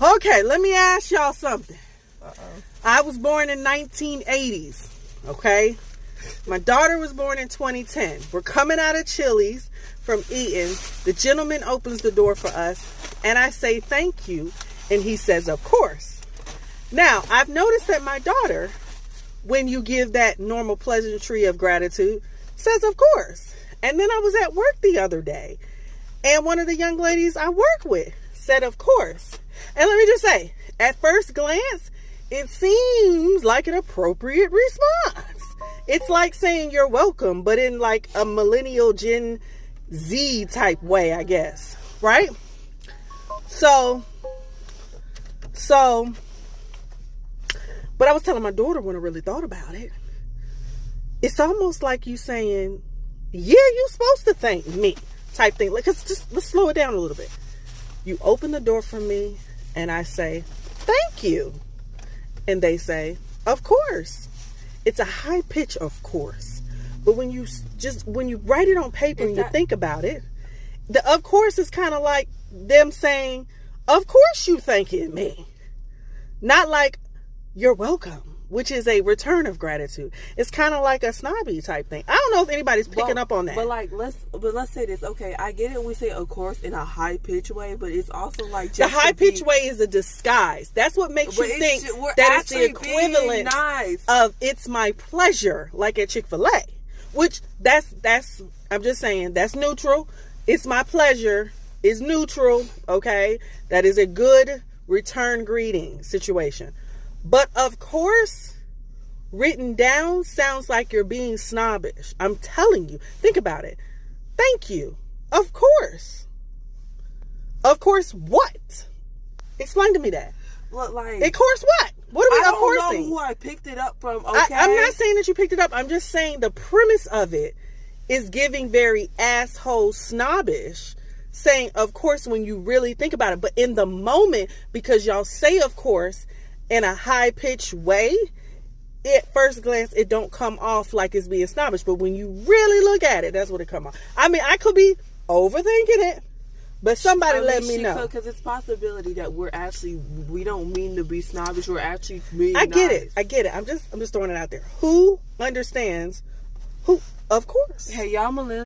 Okay, let me ask y'all something. Uh-oh. I was born in 1980s. Okay? My daughter was born in 2010. We're coming out of Chili's from eating. The gentleman opens the door for us, and I say thank you, and he says, of course. Now, I've noticed that my daughter, when you give that normal pleasantry of gratitude, says, of course. And then I was at work the other day, and one of the young ladies I work with said, of course. And let me just say, at first glance, it seems like an appropriate response. It's like saying you're welcome, but in like a millennial Gen Z type way, I guess. Right? So, but I was telling my daughter when I really thought about it, it's almost like you saying, yeah, you're supposed to thank me type thing. Like, let's slow it down a little bit. You open the door for me and I say, thank you. And they say, of course. It's a high pitch, of course. But when you write it on paper and you think about it, the of course is kind of like them saying, of course you thanking me. Not like, you're welcome, which is a return of gratitude. It's kind of like a snobby type thing. I don't know if anybody's picking up on that. But let's say this. Okay, I get it. We say of course in a high pitch way, but it's also like the high pitch way is a disguise. That's what makes you think that it's the equivalent of it's my pleasure, like at Chick-fil-A. Which that's I'm just saying that's neutral. It's my pleasure is neutral. Okay, that is a good return greeting situation. But of course, written down sounds like you're being snobbish. I'm telling you. Think about it. Thank you. Of course. Of course what? Explain to me that. Look, like, of course what? What are we of coursing? I don't know who I picked it up from. Okay? I'm not saying that you picked it up. I'm just saying the premise of it is giving very asshole snobbish. Saying of course when you really think about it. But in the moment, because y'all say of course in a high-pitched way, at first glance, it don't come off like it's being snobbish. But when you really look at it, that's what it come off. I mean, I could be overthinking it, but somebody let me know. Because it's possibility that we don't mean to be snobbish. We're actually being I get it. I'm just throwing it out there. Who understands? Who? Of course. Hey, y'all millennials.